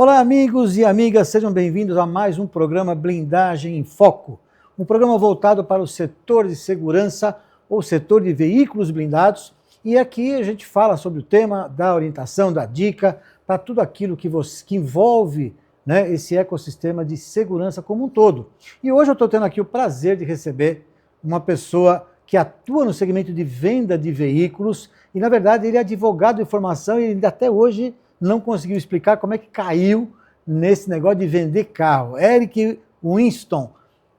Olá, amigos e amigas, sejam bem-vindos a mais um programa Blindagem em Foco, um programa voltado para o setor de segurança ou setor de veículos blindados. E aqui a gente fala sobre o tema, dá orientação, dá dica para tudo aquilo que envolve, né, esse ecossistema de segurança como um todo. E hoje eu estou tendo aqui o prazer de receber uma pessoa que atua no segmento de venda de veículos e, na verdade, ele é advogado de formação e ainda até hoje não conseguiu explicar como é que caiu nesse negócio de vender carro. Eric Winston.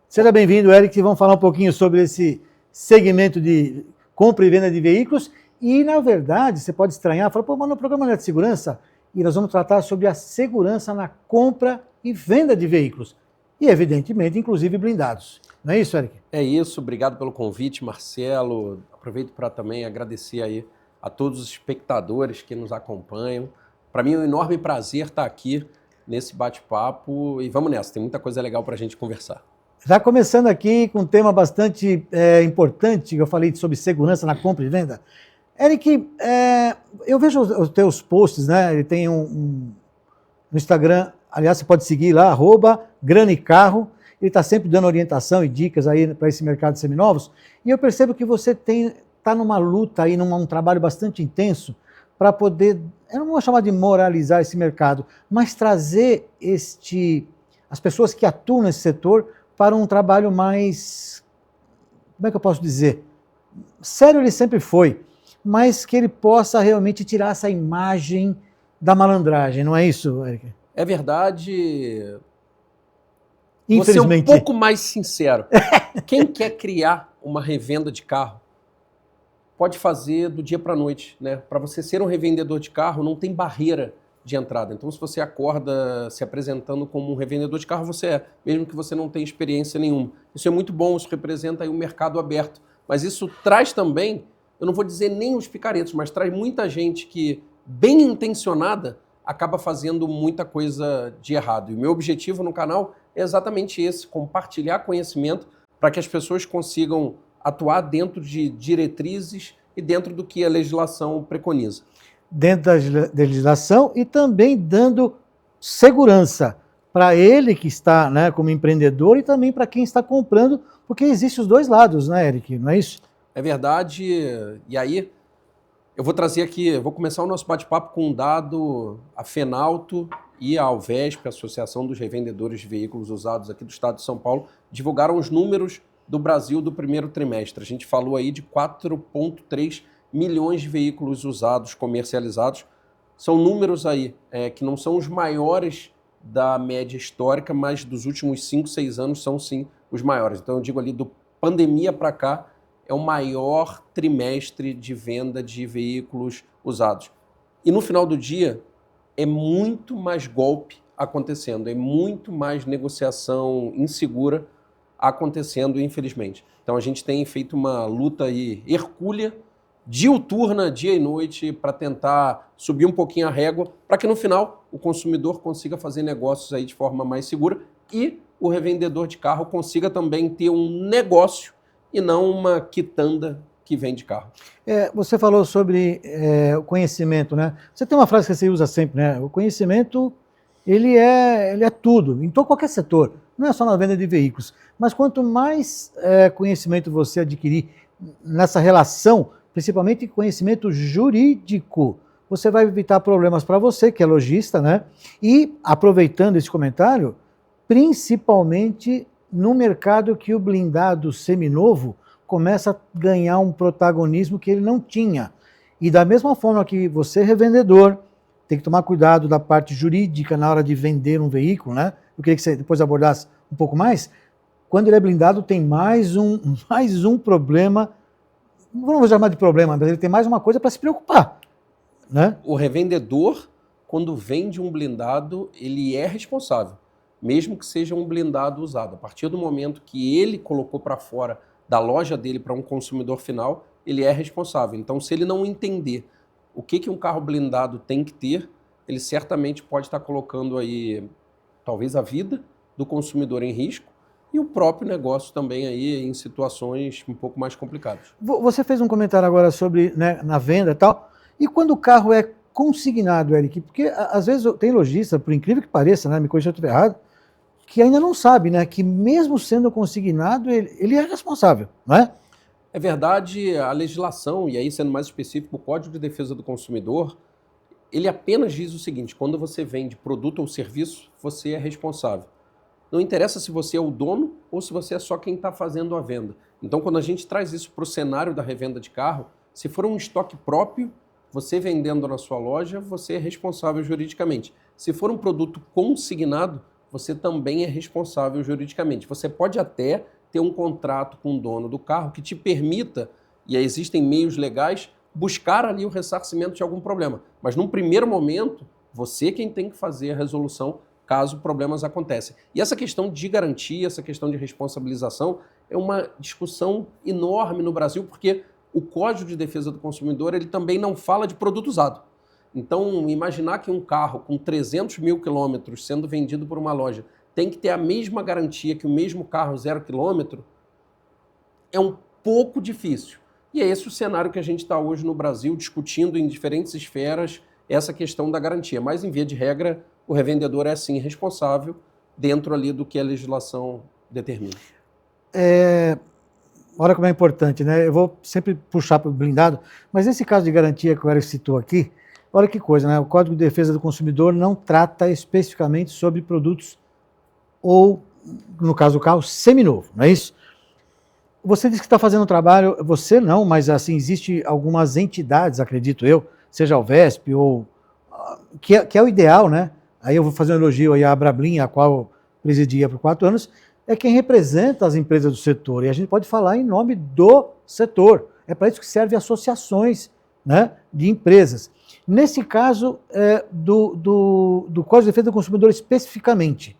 Seja bem-vindo, Eric. Vamos falar um pouquinho sobre esse segmento de compra e venda de veículos. E, na verdade, você pode estranhar, falar, mas no programa não é de segurança, e nós vamos tratar sobre a segurança na compra e venda de veículos. E, evidentemente, inclusive blindados. Não é isso, Eric? É isso. Obrigado pelo convite, Marcelo. Aproveito para também agradecer aí a todos os espectadores que nos acompanham. Para mim é um enorme prazer estar aqui nesse bate-papo e vamos nessa, tem muita coisa legal para a gente conversar. Já começando aqui com um tema bastante importante, que eu falei sobre segurança na compra e venda. Eric, eu vejo os teus posts, né? Ele tem no Instagram, aliás, você pode seguir lá, @granicarro. Ele está sempre dando orientação e dicas aí para esse mercado de seminovos. E eu percebo que você está numa luta aí, num trabalho bastante intenso para poder, eu não vou chamar de moralizar esse mercado, mas trazer as pessoas que atuam nesse setor para um trabalho mais, como é que eu posso dizer? Sério ele sempre foi, mas que ele possa realmente tirar essa imagem da malandragem, não é isso, Eric? É verdade. Infelizmente. Vou ser um pouco mais sincero. Quem quer criar uma revenda de carro pode fazer do dia para a noite, né? Para você ser um revendedor de carro, não tem barreira de entrada. Então, se você acorda se apresentando como um revendedor de carro, você é, mesmo que você não tenha experiência nenhuma. Isso é muito bom, isso representa aí um mercado aberto. Mas isso traz também, eu não vou dizer nem os picaretos, mas traz muita gente que, bem intencionada, acaba fazendo muita coisa de errado. E o meu objetivo no canal é exatamente esse, compartilhar conhecimento para que as pessoas consigam atuar dentro de diretrizes e dentro do que a legislação preconiza. Dentro da legislação e também dando segurança para ele que está, né, como empreendedor e também para quem está comprando, porque existem os dois lados, né, Eric? Não é isso? É verdade. E aí, eu vou trazer aqui, vou começar o nosso bate-papo com um dado. A Fenalto e a Alvesp, a Associação dos Revendedores de Veículos Usados aqui do estado de São Paulo, divulgaram os números do Brasil do primeiro trimestre. A gente falou aí de 4,3 milhões de veículos usados, comercializados. São números aí que não são os maiores da média histórica, mas dos últimos 5, 6 anos são sim os maiores. Então eu digo ali, do pandemia para cá, é o maior trimestre de venda de veículos usados. E no final do dia, é muito mais golpe acontecendo, é muito mais negociação insegura acontecendo, infelizmente. Então a gente tem feito uma luta aí hercúlea, diuturna, dia e noite, para tentar subir um pouquinho a régua, para que no final o consumidor consiga fazer negócios aí de forma mais segura e o revendedor de carro consiga também ter um negócio e não uma quitanda que vende carro. Você falou sobre o conhecimento, né? Você tem uma frase que você usa sempre, né? O conhecimento, ele é tudo, em qualquer setor. Não é só na venda de veículos. Mas quanto mais conhecimento você adquirir nessa relação, principalmente conhecimento jurídico, você vai evitar problemas para você, que é lojista, né? E, aproveitando esse comentário, principalmente no mercado que o blindado seminovo começa a ganhar um protagonismo que ele não tinha. E da mesma forma que você, revendedor, tem que tomar cuidado da parte jurídica na hora de vender um veículo, né? Eu queria que você depois abordasse um pouco mais. Quando ele é blindado, tem mais um problema. Não vou chamar de problema, mas ele tem mais uma coisa para se preocupar, né? O revendedor, quando vende um blindado, ele é responsável, mesmo que seja um blindado usado. A partir do momento que ele colocou para fora da loja dele para um consumidor final, ele é responsável. Então, se ele não entender o que um carro blindado tem que ter, ele certamente pode estar colocando aí, talvez, a vida do consumidor em risco e o próprio negócio também aí em situações um pouco mais complicadas. Você fez um comentário agora sobre, né, na venda e tal, e quando o carro é consignado, Eric? Porque às vezes tem lojista, por incrível que pareça, né, me corrija se eu estiver errado, que ainda não sabe, né, que mesmo sendo consignado, ele é responsável, não é? É verdade, a legislação, e aí sendo mais específico, o Código de Defesa do Consumidor, ele apenas diz o seguinte: quando você vende produto ou serviço, você é responsável. Não interessa se você é o dono ou se você é só quem está fazendo a venda. Então, quando a gente traz isso para o cenário da revenda de carro, se for um estoque próprio, você vendendo na sua loja, você é responsável juridicamente. Se for um produto consignado, você também é responsável juridicamente. Você pode até ter um contrato com o dono do carro que te permita, e aí existem meios legais, buscar ali o ressarcimento de algum problema. Mas num primeiro momento, você quem tem que fazer a resolução caso problemas aconteçam. E essa questão de garantia, essa questão de responsabilização é uma discussão enorme no Brasil, porque o Código de Defesa do Consumidor ele também não fala de produto usado. Então, imaginar que um carro com 300 mil quilômetros sendo vendido por uma loja tem que ter a mesma garantia que o mesmo carro 0 quilômetro é um pouco difícil. E é esse o cenário que a gente está hoje no Brasil discutindo em diferentes esferas essa questão da garantia. Mas, em via de regra, o revendedor é sim responsável dentro ali do que a legislação determina. Olha como é importante, né? Eu vou sempre puxar para o blindado, mas esse caso de garantia que o Eric citou aqui, olha que coisa, né? O Código de Defesa do Consumidor não trata especificamente sobre produtos ou, no caso do carro, seminovo, não é isso? Você disse que está fazendo um trabalho, você não, mas assim, existe algumas entidades, acredito eu, seja o VESP ou... que é o ideal, né? Aí eu vou fazer um elogio aí à Abrablin, a qual eu presidia por 4 anos, é quem representa as empresas do setor, e a gente pode falar em nome do setor. É para isso que servem associações, né, de empresas. Nesse caso, do Código de Defesa do Consumidor especificamente,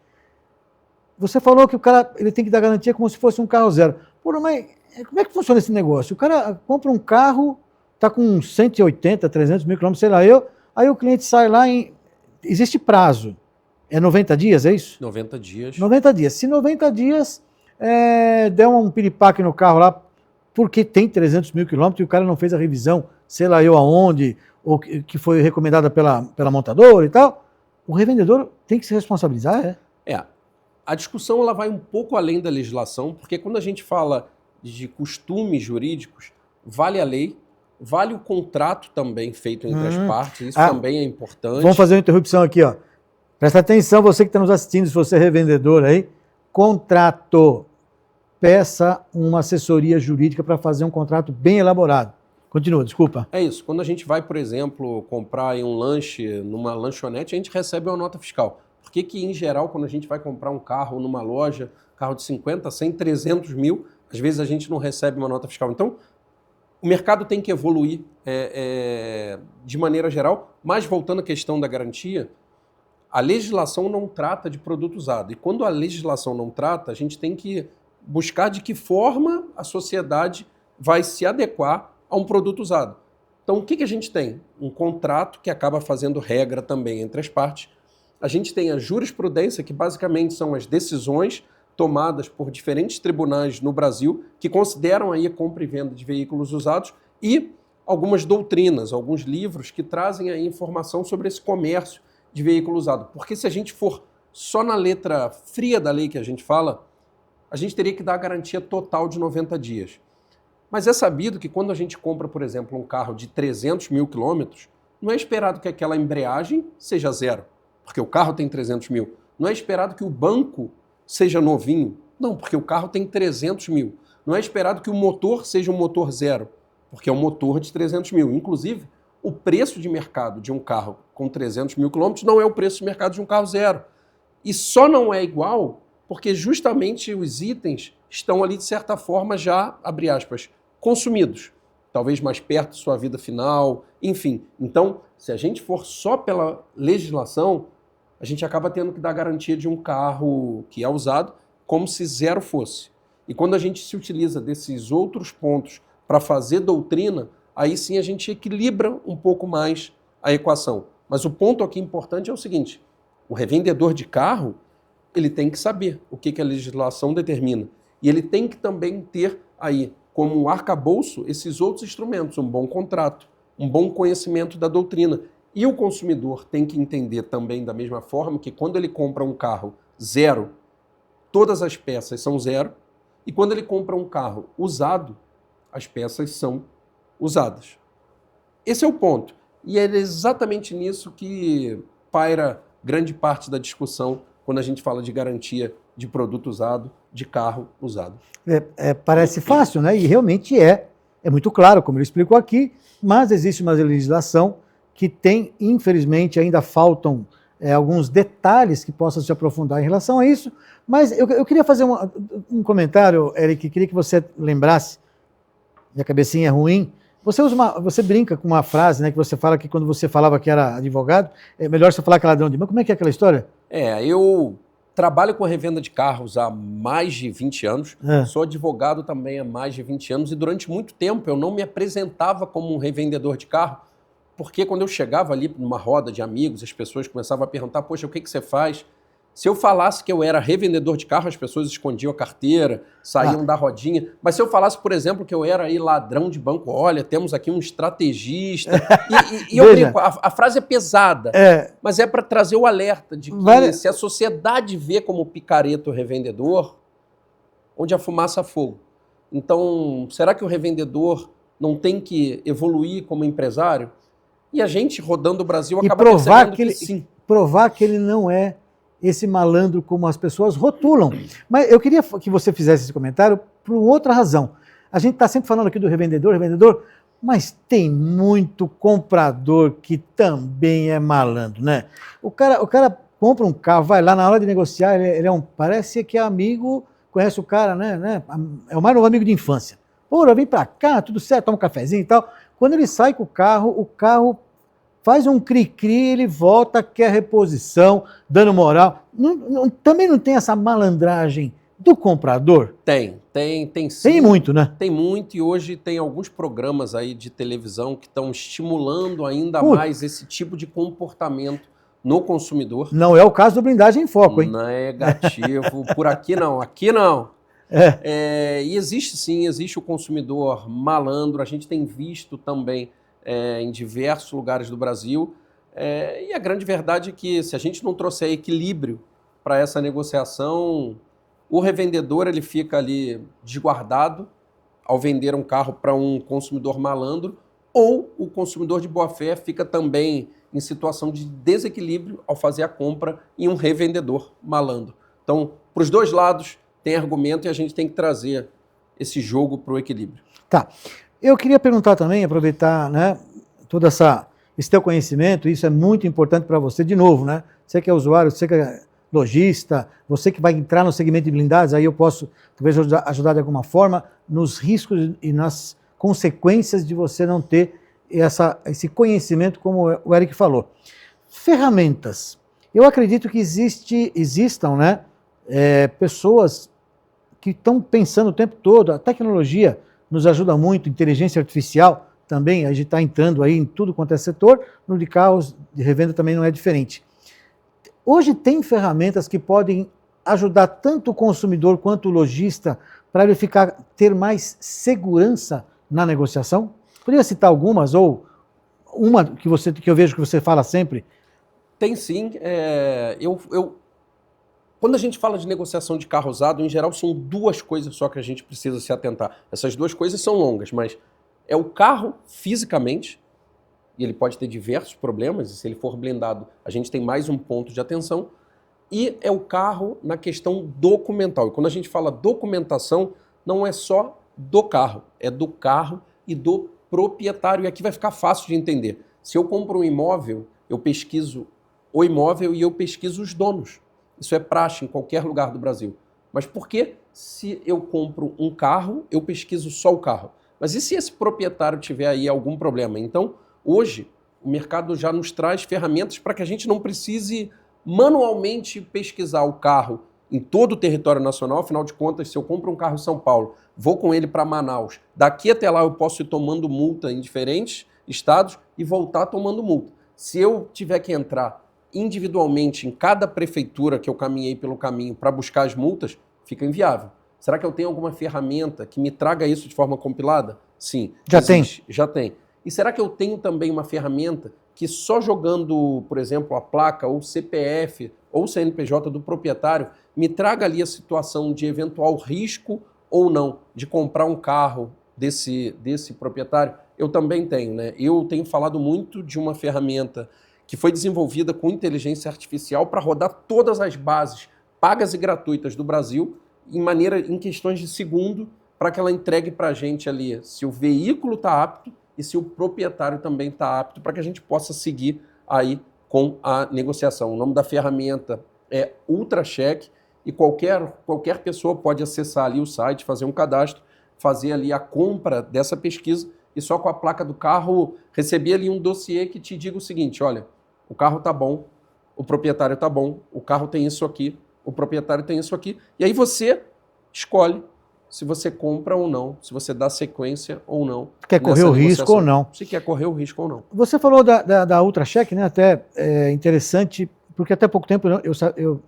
você falou que o cara ele tem que dar garantia como se fosse um carro zero. Pô, mas como é que funciona esse negócio? O cara compra um carro, está com 180, 300 mil quilômetros, sei lá aí o cliente sai lá em... Existe prazo. É 90 dias, é isso? 90 dias. 90 dias. Se 90 dias der um piripaque no carro lá, porque tem 300 mil quilômetros e o cara não fez a revisão, sei lá eu aonde, ou que foi recomendada pela montadora e tal, o revendedor tem que se responsabilizar, A discussão ela vai um pouco além da legislação, porque quando a gente fala de costumes jurídicos, vale a lei, vale o contrato também feito entre as partes, isso também é importante. Vamos fazer uma interrupção aqui, ó. Presta atenção, você que está nos assistindo, se você é revendedor aí, contrato. Peça uma assessoria jurídica para fazer um contrato bem elaborado. Continua, desculpa. É isso. Quando a gente vai, por exemplo, comprar um lanche numa lanchonete, a gente recebe uma nota fiscal. Por que que, em geral, quando a gente vai comprar um carro numa loja, carro de 50, 100, 300 mil, às vezes a gente não recebe uma nota fiscal? Então, o mercado tem que evoluir de maneira geral, mas voltando à questão da garantia, a legislação não trata de produto usado. E quando a legislação não trata, a gente tem que buscar de que forma a sociedade vai se adequar a um produto usado. Então, o que a gente tem? Um contrato que acaba fazendo regra também entre as partes. A gente tem a jurisprudência, que basicamente são as decisões tomadas por diferentes tribunais no Brasil, que consideram aí a compra e venda de veículos usados, e algumas doutrinas, alguns livros que trazem aí informação sobre esse comércio de veículo usado. Porque se a gente for só na letra fria da lei que a gente fala, a gente teria que dar a garantia total de 90 dias. Mas é sabido que quando a gente compra, por exemplo, um carro de 300 mil quilômetros, não é esperado que aquela embreagem seja zero, porque o carro tem 300 mil. Não é esperado que o banco seja novinho, não, porque o carro tem 300 mil. Não é esperado que o motor seja um motor zero, porque é um motor de 300 mil. Inclusive, o preço de mercado de um carro com 300 mil quilômetros não é o preço de mercado de um carro zero. E só não é igual porque justamente os itens estão ali, de certa forma, já, abre aspas, consumidos. Talvez mais perto de sua vida final, enfim. Então, se a gente for só pela legislação, a gente acaba tendo que dar garantia de um carro que é usado como se zero fosse. E quando a gente se utiliza desses outros pontos para fazer doutrina, aí sim a gente equilibra um pouco mais a equação. Mas o ponto aqui importante é o seguinte: o revendedor de carro, ele tem que saber o que a legislação determina. E ele tem que também ter aí, como arcabouço, esses outros instrumentos, um bom contrato, um bom conhecimento da doutrina. E o consumidor tem que entender também da mesma forma que quando ele compra um carro zero, todas as peças são zero, e quando ele compra um carro usado, as peças são usadas. Esse é o ponto. E é exatamente nisso que paira grande parte da discussão quando a gente fala de garantia de produto usado, de carro usado. Parece fácil, né? E realmente é. É muito claro, como ele explicou aqui, mas existe uma legislação que tem, infelizmente, ainda faltam alguns detalhes que possam se aprofundar em relação a isso. Mas eu queria fazer um comentário, Eric, queria que você lembrasse, minha cabecinha é ruim. Você brinca com uma frase, né, que você fala que quando você falava que era advogado, é melhor você falar que é ladrão de banco. Como é que é aquela história? Eu trabalho com revenda de carros há mais de 20 anos, sou advogado também há mais de 20 anos e durante muito tempo eu não me apresentava como um revendedor de carro, porque quando eu chegava ali numa roda de amigos, as pessoas começavam a perguntar, poxa, o que você faz? Se eu falasse que eu era revendedor de carro, as pessoas escondiam a carteira, saíam da rodinha. Mas se eu falasse, por exemplo, que eu era aí ladrão de banco, olha, temos aqui um estrategista. E eu brinco, a frase é pesada, mas é para trazer o alerta de que se a sociedade vê como picareta o revendedor, onde a fumaça há fogo. Então, será que o revendedor não tem que evoluir como empresário? E a gente, rodando o Brasil, acaba percebendo que sim. Provar que ele não é esse malandro como as pessoas rotulam. Mas eu queria que você fizesse esse comentário por outra razão. A gente está sempre falando aqui do revendedor, mas tem muito comprador que também é malandro, né? O cara compra um carro, vai lá na hora de negociar, ele parece que é amigo, conhece o cara, né? É o mais novo amigo de infância. Pô, vem pra cá, tudo certo, toma um cafezinho e tal. Quando ele sai com o carro faz um cri-cri, ele volta, quer reposição, dando moral. Também não tem essa malandragem do comprador? Tem sim. Tem muito, né? Tem muito e hoje tem alguns programas aí de televisão que estão estimulando ainda mais esse tipo de comportamento no consumidor. Não é o caso do Blindagem em Foco, hein? Negativo. Por aqui não. E existe o consumidor malandro, a gente tem visto também em diversos lugares do Brasil, e a grande verdade é que se a gente não trouxer equilíbrio para essa negociação, o revendedor ele fica ali desguardado ao vender um carro para um consumidor malandro, ou o consumidor de boa-fé fica também em situação de desequilíbrio ao fazer a compra em um revendedor malandro. Então, para os dois lados, tem argumento e a gente tem que trazer esse jogo para o equilíbrio. Tá. Eu queria perguntar também, aproveitar, né, todo esse teu conhecimento, isso é muito importante para você, de novo, né? Você que é usuário, você que é lojista, você que vai entrar no segmento de blindados, aí eu posso talvez ajudar de alguma forma nos riscos e nas consequências de você não ter esse conhecimento, como o Eric falou. Ferramentas. Eu acredito que existam, né, pessoas que estão pensando o tempo todo, a tecnologia nos ajuda muito, inteligência artificial também, a gente está entrando aí em tudo quanto é setor, no de carros de revenda também não é diferente. Hoje tem ferramentas que podem ajudar tanto o consumidor quanto o lojista para ele ter mais segurança na negociação? Poderia citar algumas, ou uma que eu vejo que você fala sempre? Tem sim. Quando a gente fala de negociação de carro usado, em geral são duas coisas só que a gente precisa se atentar. Essas duas coisas são longas, mas é o carro fisicamente, e ele pode ter diversos problemas, e se ele for blindado, a gente tem mais um ponto de atenção, e é o carro na questão documental. E quando a gente fala documentação, não é só do carro, é do carro e do proprietário, e aqui vai ficar fácil de entender. Se eu compro um imóvel, eu pesquiso o imóvel e eu pesquiso os donos. Isso é praxe em qualquer lugar do Brasil. Mas por que se eu compro um carro, eu pesquiso só o carro? Mas e se esse proprietário tiver aí algum problema? Então, hoje, o mercado já nos traz ferramentas para que a gente não precise manualmente pesquisar o carro em todo o território nacional. Afinal de contas, se eu compro um carro em São Paulo, vou com ele para Manaus, daqui até lá eu posso ir tomando multa em diferentes estados e voltar tomando multa. Se eu tiver que entrar individualmente em cada prefeitura que eu caminhei pelo caminho para buscar as multas, fica inviável. Será que eu tenho alguma ferramenta que me traga isso de forma compilada? Sim. Já tem. E será que eu tenho também uma ferramenta que só jogando, por exemplo, a placa ou CPF ou CNPJ do proprietário me traga ali a situação de eventual risco ou não de comprar um carro desse proprietário? Eu também tenho, né? Eu tenho falado muito de uma ferramenta que foi desenvolvida com inteligência artificial para rodar todas as bases pagas e gratuitas do Brasil em questões de segundo, para que ela entregue para a gente ali se o veículo está apto e se o proprietário também está apto, para que a gente possa seguir aí com a negociação. O nome da ferramenta é UltraCheck e qualquer pessoa pode acessar ali o site, fazer um cadastro, fazer ali a compra dessa pesquisa e só com a placa do carro receber ali um dossiê que te diga o seguinte: olha, o carro está bom, o proprietário está bom, o carro tem isso aqui, o proprietário tem isso aqui, e aí você escolhe se você compra ou não, se você dá sequência ou não. Quer correr o risco ou não. Se quer correr o risco ou não. Você falou da UltraCheck, né? Até interessante, porque até pouco tempo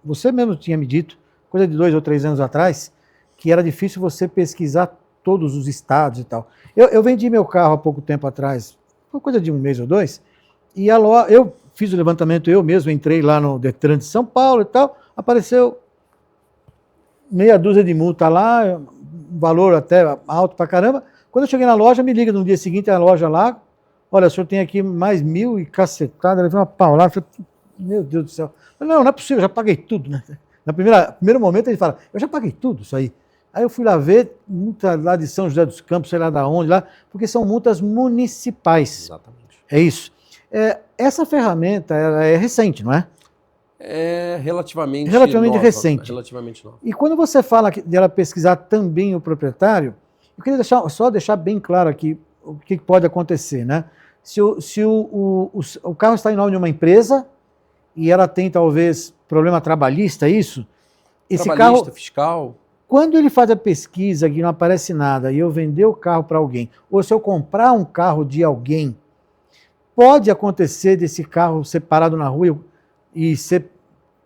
você mesmo tinha me dito, coisa de 2 ou 3 anos atrás, que era difícil você pesquisar todos os estados e tal. Eu vendi meu carro há pouco tempo atrás, foi coisa de 1 mês ou 2, e eu fiz o levantamento eu mesmo, entrei lá no Detran de São Paulo e tal, apareceu meia dúzia de multa lá, um valor até alto pra caramba. Quando eu cheguei na loja, me liga no dia seguinte a loja lá, olha, o senhor tem aqui mais 1.000 e cacetada, eu levei uma paulada, falei, meu Deus do céu. Falei, não é possível, eu já paguei tudo, né? Primeiro momento ele fala, eu já paguei tudo isso aí. Aí eu fui lá ver, multa lá de São José dos Campos, sei lá da onde, lá, porque são multas municipais. Exatamente. É isso. Essa ferramenta ela é recente, não é? É relativamente nova, recente. Relativamente nova. E quando você fala de ela pesquisar também o proprietário, eu queria só deixar bem claro aqui o que pode acontecer, né? Se o carro está em nome de uma empresa e ela tem talvez problema trabalhista, isso? Esse Trabalhista, carro, fiscal. quando ele faz a pesquisa que não aparece nada e eu vender o carro para alguém, ou se eu comprar um carro de alguém, pode acontecer desse carro ser parado na rua e ser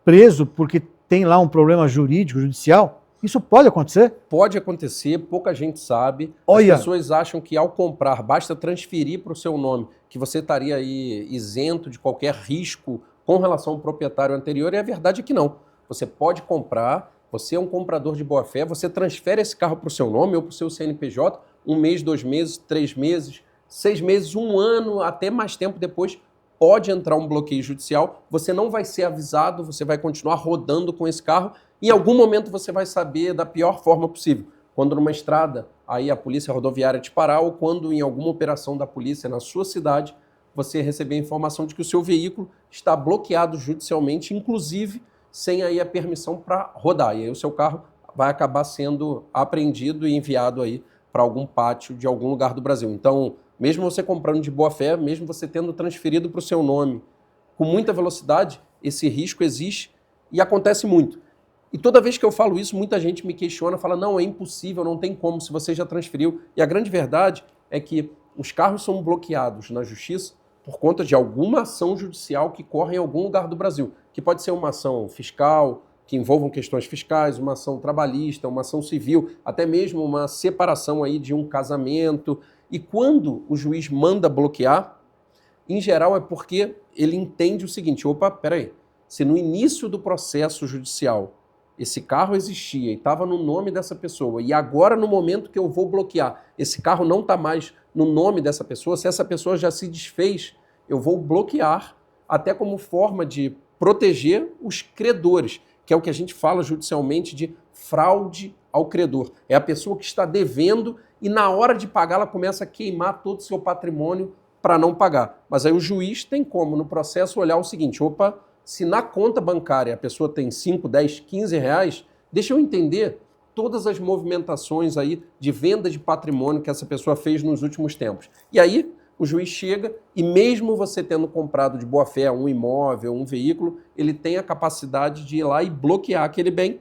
preso porque tem lá um problema jurídico, judicial? Isso pode acontecer? Pode acontecer, pouca gente sabe. Olha. As pessoas acham que ao comprar, basta transferir para o seu nome, que você estaria aí isento de qualquer risco com relação ao proprietário anterior, e a verdade é que não. Você pode comprar, você é um comprador de boa fé, você transfere esse carro para o seu nome ou para o seu CNPJ, 1 mês, 2 meses, 3 meses, 6 meses, 1 ano, até mais tempo depois, pode entrar um bloqueio judicial, você não vai ser avisado, você vai continuar rodando com esse carro, em algum momento você vai saber da pior forma possível, quando numa estrada, aí a polícia rodoviária te parar, ou quando em alguma operação da polícia na sua cidade, você receber a informação de que o seu veículo está bloqueado judicialmente, inclusive sem aí a permissão para rodar, e aí o seu carro vai acabar sendo apreendido e enviado aí para algum pátio de algum lugar do Brasil. Então, mesmo você comprando de boa fé, mesmo você tendo transferido para o seu nome com muita velocidade, esse risco existe e acontece muito. E toda vez que eu falo isso, muita gente me questiona, fala, não, é impossível, não tem como, se você já transferiu. E a grande verdade é que os carros são bloqueados na justiça por conta de alguma ação judicial que corre em algum lugar do Brasil, que pode ser uma ação fiscal, que envolvam questões fiscais, uma ação trabalhista, uma ação civil, até mesmo uma separação aí de um casamento. E quando o juiz manda bloquear, em geral é porque ele entende o seguinte, opa, peraí, se no início do processo judicial esse carro existia e estava no nome dessa pessoa, e agora no momento que eu vou bloquear, esse carro não está mais no nome dessa pessoa, se essa pessoa já se desfez, eu vou bloquear até como forma de proteger os credores, que é o que a gente fala judicialmente de fraude ao credor. É a pessoa que está devendo e na hora de pagar ela começa a queimar todo o seu patrimônio para não pagar. Mas aí o juiz tem como, no processo, olhar o seguinte, opa, se na conta bancária a pessoa tem 5, 10, 15 reais, deixa eu entender todas as movimentações aí de venda de patrimônio que essa pessoa fez nos últimos tempos. E aí o juiz chega e mesmo você tendo comprado de boa fé um imóvel, um veículo, ele tem a capacidade de ir lá e bloquear aquele bem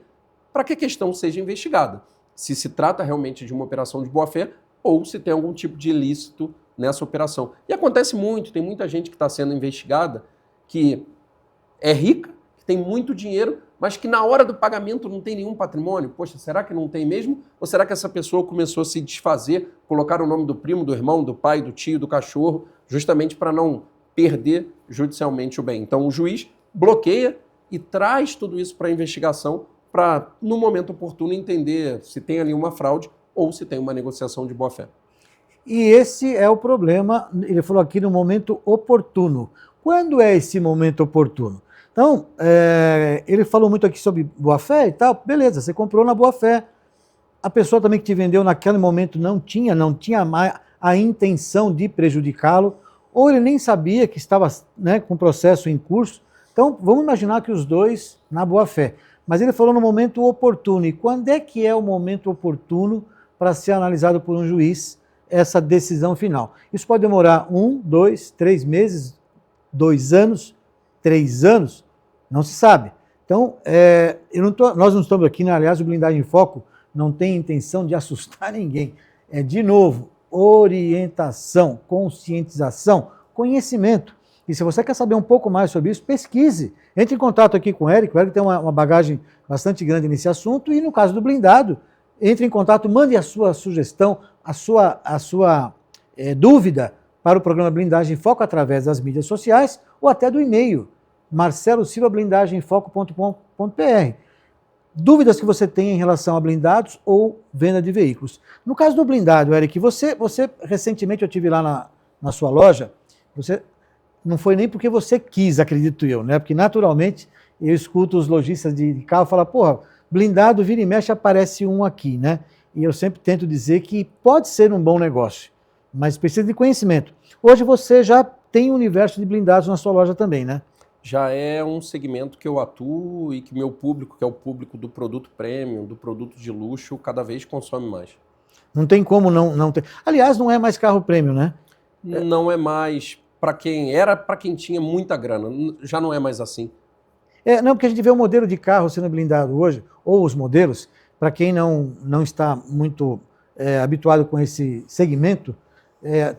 para que a questão seja investigada. Se trata realmente de uma operação de boa fé ou se tem algum tipo de ilícito nessa operação. E acontece muito, tem muita gente que está sendo investigada que é rica, que tem muito dinheiro, mas que na hora do pagamento não tem nenhum patrimônio. Poxa, será que não tem mesmo? Ou será que essa pessoa começou a se desfazer, colocar o nome do primo, do irmão, do pai, do tio, do cachorro, justamente para não perder judicialmente o bem. Então o juiz bloqueia e traz tudo isso para a investigação para, no momento oportuno, entender se tem ali uma fraude ou se tem uma negociação de boa-fé. E esse é o problema, ele falou aqui no momento oportuno. Quando é esse momento oportuno? Então, ele falou muito aqui sobre boa-fé e tal, beleza, você comprou na boa-fé. A pessoa também que te vendeu naquele momento não tinha mais a intenção de prejudicá-lo, ou ele nem sabia que estava, né, com o processo em curso. Então, vamos imaginar que os dois na boa-fé. Mas ele falou no momento oportuno. E quando é que é o momento oportuno para ser analisado por um juiz essa decisão final? Isso pode demorar 1, 2, 3 meses, 2 anos, 3 anos, não se sabe. Então, nós não estamos aqui, né? Aliás, o Blindagem em Foco não tem intenção de assustar ninguém. É, de novo, orientação, conscientização, conhecimento. E se você quer saber um pouco mais sobre isso, pesquise. Entre em contato aqui com o Eric tem uma bagagem bastante grande nesse assunto, e no caso do blindado, entre em contato, mande a sua sugestão, a sua dúvida para o programa Blindagem em Foco através das mídias sociais ou até do e-mail, marcelosilva@blindagememfoco.com.br. Dúvidas que você tem em relação a blindados ou venda de veículos. No caso do blindado, Eric, você recentemente eu tive lá na sua loja, você não foi nem porque você quis, acredito eu, né? Porque naturalmente eu escuto os lojistas de carro falar, porra, blindado vira e mexe aparece um aqui, né? E eu sempre tento dizer que pode ser um bom negócio, mas precisa de conhecimento. Hoje você já tem um universo de blindados na sua loja também, né? Já é um segmento que eu atuo e que meu público, que é o público do produto premium, do produto de luxo, cada vez consome mais. Não tem como não ter. Aliás, não é mais carro premium, né? Não é mais para quem tinha muita grana, já não é mais assim. Não, porque a gente vê o modelo de carro sendo blindado hoje, ou os modelos, para quem não está muito habituado com esse segmento,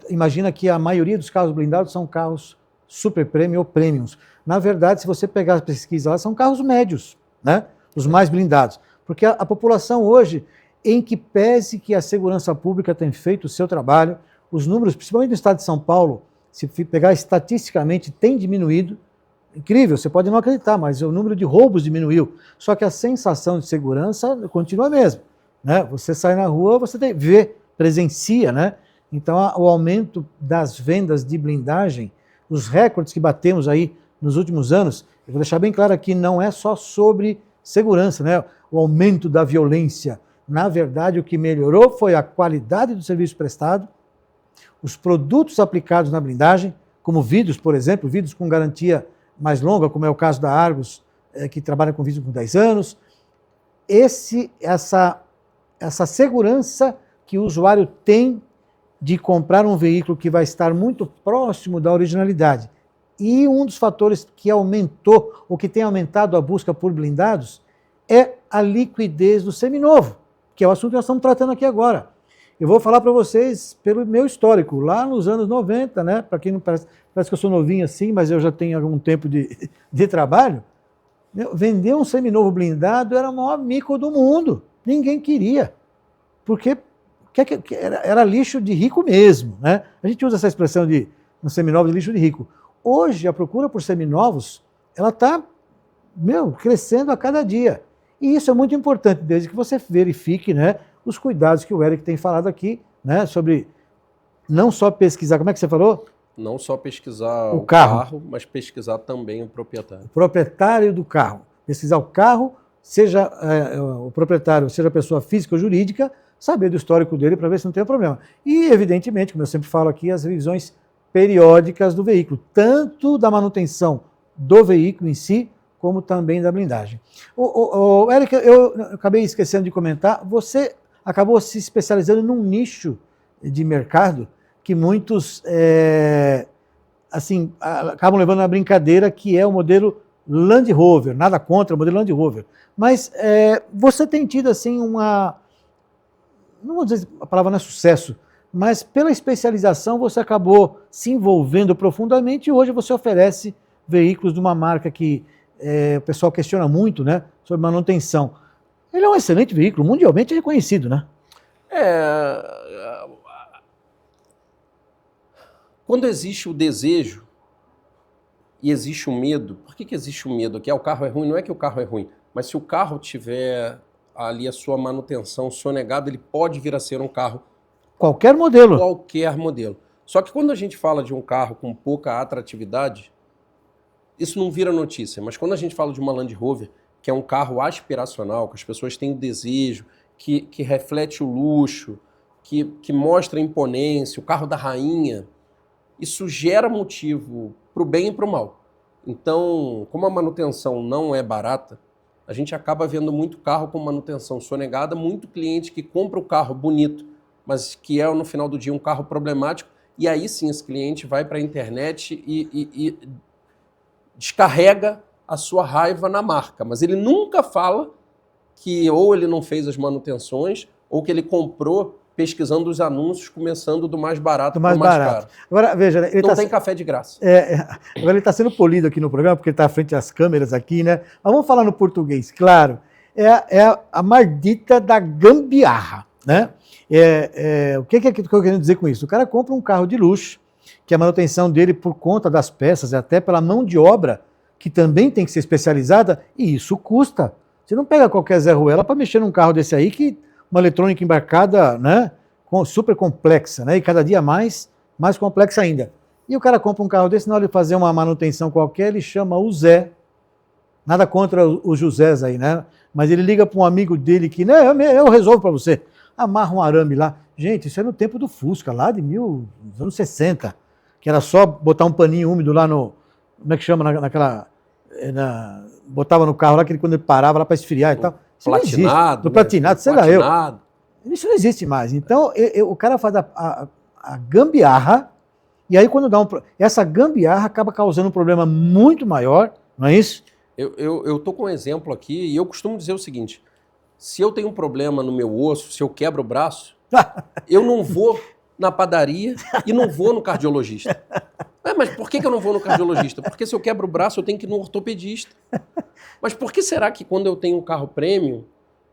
imagina que a maioria dos carros blindados são carros super premium ou premiums. Na verdade, se você pegar as pesquisas lá, são carros médios, né? Os mais blindados. Porque a população hoje, em que pese que a segurança pública tem feito o seu trabalho, os números, principalmente no estado de São Paulo, se pegar estatisticamente, tem diminuído. Incrível, você pode não acreditar, mas o número de roubos diminuiu. Só que a sensação de segurança continua a mesma, né? Você sai na rua, você vê, presencia, né? Então, o aumento das vendas de blindagem, os recordes que batemos aí nos últimos anos, eu vou deixar bem claro aqui, não é só sobre segurança, né? O aumento da violência. Na verdade, o que melhorou foi a qualidade do serviço prestado, os produtos aplicados na blindagem, como vidros, por exemplo, vidros com garantia mais longa, como é o caso da Argos, que trabalha com vidros com 10 anos. Essa segurança que o usuário tem de comprar um veículo que vai estar muito próximo da originalidade. E um dos fatores que aumentou, ou que tem aumentado a busca por blindados, é a liquidez do seminovo, que é o assunto que nós estamos tratando aqui agora. Eu vou falar para vocês pelo meu histórico, lá nos anos 90, né? Para quem não parece que eu sou novinho assim, mas eu já tenho algum tempo de trabalho. Vender um seminovo blindado era o maior mico do mundo. Ninguém queria. Porque era lixo de rico mesmo, né? A gente usa essa expressão de um seminovo de lixo de rico. Hoje, a procura por seminovos, ela está, crescendo a cada dia. E isso é muito importante, desde que você verifique, né, os cuidados que o Eric tem falado aqui, né, sobre não só pesquisar, como é que você falou? Não só pesquisar o carro, mas pesquisar também o proprietário. O proprietário do carro. Pesquisar o carro, seja o proprietário, seja a pessoa física ou jurídica, saber do histórico dele para ver se não tem problema. E, evidentemente, como eu sempre falo aqui, as revisões periódicas do veículo, tanto da manutenção do veículo em si, como também da blindagem. Eric, eu acabei esquecendo de comentar, você acabou se especializando num nicho de mercado que muitos acabam levando na brincadeira, que é o modelo Land Rover, nada contra o modelo Land Rover, mas você tem tido assim não vou dizer a palavra não é sucesso, mas pela especialização você acabou se envolvendo profundamente e hoje você oferece veículos de uma marca que o pessoal questiona muito, né, sobre manutenção. Ele é um excelente veículo, mundialmente reconhecido, né? Quando existe o desejo, e existe um medo. Por que existe um medo? Que o carro é ruim, não é que o carro é ruim, mas se o carro tiver ali a sua manutenção sonegada, ele pode vir a ser um carro Qualquer modelo. qualquer modelo. Só que quando a gente fala de um carro com pouca atratividade, isso não vira notícia, mas quando a gente fala de uma Land Rover, que é um carro aspiracional, que as pessoas têm o desejo, que reflete o luxo, que mostra a imponência, o carro da rainha, isso gera motivo para o bem e para o mal. Então, como a manutenção não é barata, a gente acaba vendo muito carro com manutenção sonegada, muito cliente que compra o carro bonito, mas que é no final do dia um carro problemático, e aí sim esse cliente vai para a internet e descarrega a sua raiva na marca, mas ele nunca fala que ou ele não fez as manutenções ou que ele comprou pesquisando os anúncios, começando do mais barato para o mais caro. Agora, veja, ele não tem café de graça. Agora ele está sendo polido aqui no programa, porque ele está à frente das câmeras aqui, né? Mas vamos falar no português, claro. É a maldita da gambiarra, né? O que eu estou querendo dizer com isso? O cara compra um carro de luxo, que a manutenção dele, por conta das peças, até pela mão de obra, que também tem que ser especializada, e isso custa. Você não pega qualquer Zé Ruela para mexer num carro desse aí, que uma eletrônica embarcada, né, super complexa, né, e cada dia mais complexa ainda. E o cara compra um carro desse, na hora de fazer uma manutenção qualquer, ele chama o Zé. Nada contra os Josés aí, né? Mas ele liga para um amigo dele que, né, eu resolvo para você. Amarra um arame lá. Gente, isso é no tempo do Fusca, lá de anos 60, que era só botar um paninho úmido lá no, como é que chama, botava no carro lá, que quando ele parava lá para esfriar e tal. Isso platinado. Do platinado, sei lá eu. Isso não existe mais. Então, o cara faz a gambiarra, e aí quando essa gambiarra acaba causando um problema muito maior, não é isso? Eu tô com um exemplo aqui, e eu costumo dizer o seguinte, se eu tenho um problema no meu osso, se eu quebro o braço, eu não vou na padaria e não vou no cardiologista. Mas por que eu não vou no cardiologista? Porque se eu quebro o braço, eu tenho que ir no ortopedista. Mas por que será que quando eu tenho um carro premium,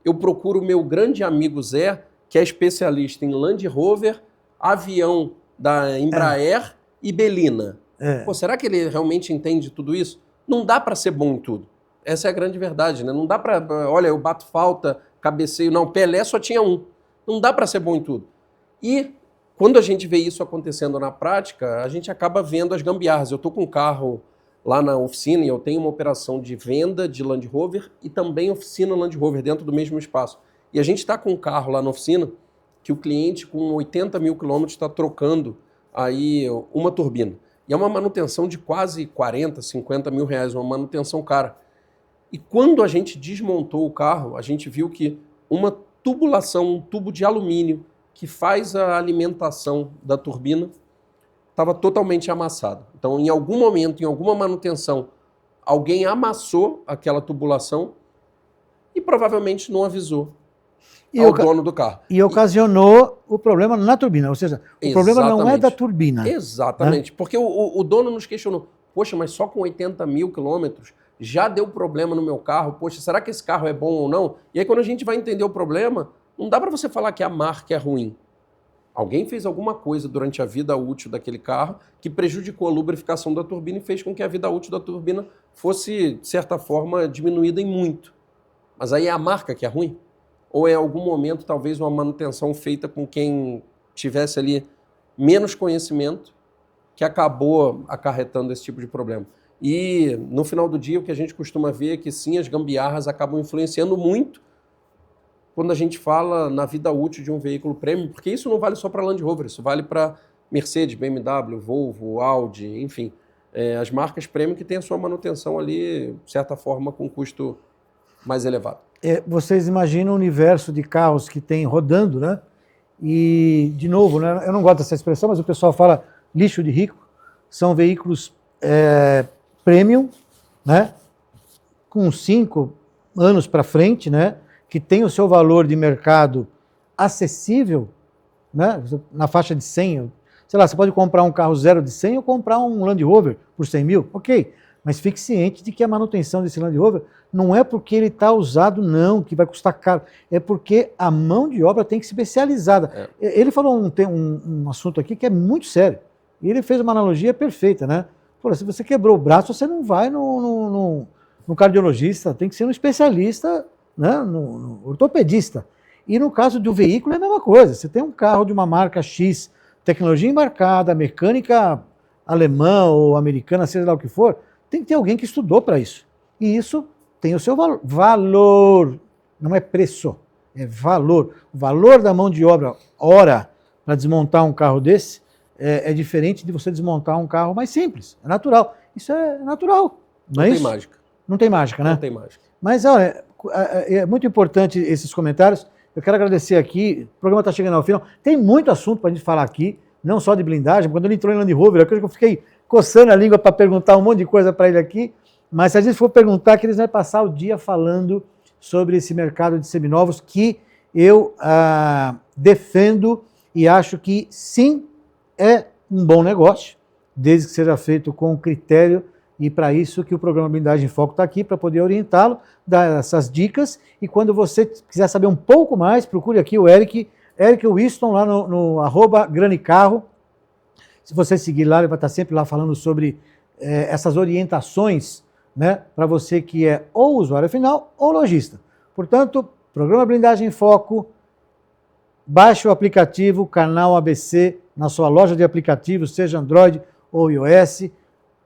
eu procuro o meu grande amigo Zé, que é especialista em Land Rover, avião da Embraer e Belina? Pô, será que ele realmente entende tudo isso? Não dá para ser bom em tudo. Essa é a grande verdade, né? Não dá para, olha, eu bato falta, cabeceio. Não, Pelé só tinha um. Não dá para ser bom em tudo. E quando a gente vê isso acontecendo na prática, a gente acaba vendo as gambiarras. Eu estou com um carro lá na oficina e eu tenho uma operação de venda de Land Rover e também oficina Land Rover dentro do mesmo espaço. E a gente está com um carro lá na oficina que o cliente com 80 mil quilômetros está trocando aí uma turbina. E é uma manutenção de quase 40, 50 mil reais, uma manutenção cara. E quando a gente desmontou o carro, a gente viu que uma tubulação, um tubo de alumínio que faz a alimentação da turbina estava totalmente amassado. Então, em algum momento, em alguma manutenção, alguém amassou aquela tubulação e provavelmente não avisou ao dono do carro. E ocasionou o problema na turbina, ou seja, o problema não é da turbina. Exatamente, né? Porque o dono nos questionou, poxa, mas só com 80 mil quilômetros já deu problema no meu carro, poxa, será que esse carro é bom ou não? E aí quando a gente vai entender o problema, não dá para você falar que a marca é ruim. Alguém fez alguma coisa durante a vida útil daquele carro que prejudicou a lubrificação da turbina e fez com que a vida útil da turbina fosse, de certa forma, diminuída em muito. Mas aí é a marca que é ruim? Ou é em algum momento, talvez, uma manutenção feita com quem tivesse ali menos conhecimento que acabou acarretando esse tipo de problema? E, no final do dia, o que a gente costuma ver é que, sim, as gambiarras acabam influenciando muito quando a gente fala na vida útil de um veículo premium, porque isso não vale só para Land Rover, isso vale para Mercedes, BMW, Volvo, Audi, enfim, as marcas premium que têm a sua manutenção ali, de certa forma, com custo mais elevado. Vocês imaginam o universo de carros que tem rodando, né? E, de novo, né, eu não gosto dessa expressão, mas o pessoal fala lixo de rico, são veículos premium, né? Com 5 anos para frente, né? Que tem o seu valor de mercado acessível, né? Na faixa de 100, sei lá, você pode comprar um carro zero de 100 ou comprar um Land Rover por 100 mil, ok, mas fique ciente de que a manutenção desse Land Rover não é porque ele está usado, não, que vai custar caro, é porque a mão de obra tem que ser especializada. Ele falou um assunto aqui que é muito sério, e ele fez uma analogia perfeita, né? Pô, se você quebrou o braço, você não vai no cardiologista, tem que ser um especialista, né, no ortopedista. E no caso do veículo é a mesma coisa. Você tem um carro de uma marca X, tecnologia embarcada, mecânica alemã ou americana, seja lá o que for, tem que ter alguém que estudou para isso. E isso tem o seu valor, não é preço, é valor. O valor da mão de obra, hora, para desmontar um carro desse, é diferente de você desmontar um carro mais simples. É natural. Isso é natural. Não tem mágica. Não tem mágica, né? Não tem mágica. Mas, olha, é muito importante esses comentários. Eu quero agradecer aqui. O programa está chegando ao final. Tem muito assunto para a gente falar aqui, não só de blindagem. Quando ele entrou em Land Rover, eu fiquei coçando a língua para perguntar um monte de coisa para ele aqui. Mas se a gente for perguntar, que eles vão passar o dia falando sobre esse mercado de seminovos que eu defendo e acho que sim, é um bom negócio, desde que seja feito com critério, e para isso que o programa Blindagem em Foco está aqui, para poder orientá-lo, dar essas dicas, e quando você quiser saber um pouco mais, procure aqui o Eric Winston, lá no @granicarro. Se você seguir lá, ele vai estar sempre lá falando sobre essas orientações, né, para você que é ou usuário final ou lojista. Portanto, programa Blindagem em Foco, baixe o aplicativo Canal ABC na sua loja de aplicativos, seja Android ou iOS,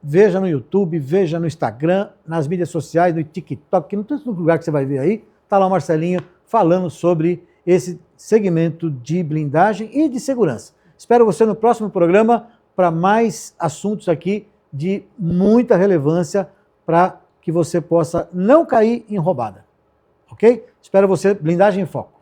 veja no YouTube, veja no Instagram, nas mídias sociais, no TikTok, não tem outro lugar que você vai ver aí, está lá o Marcelinho falando sobre esse segmento de blindagem e de segurança. Espero você no próximo programa para mais assuntos aqui de muita relevância para que você possa não cair em roubada. Ok? Espero você, Blindagem em Foco.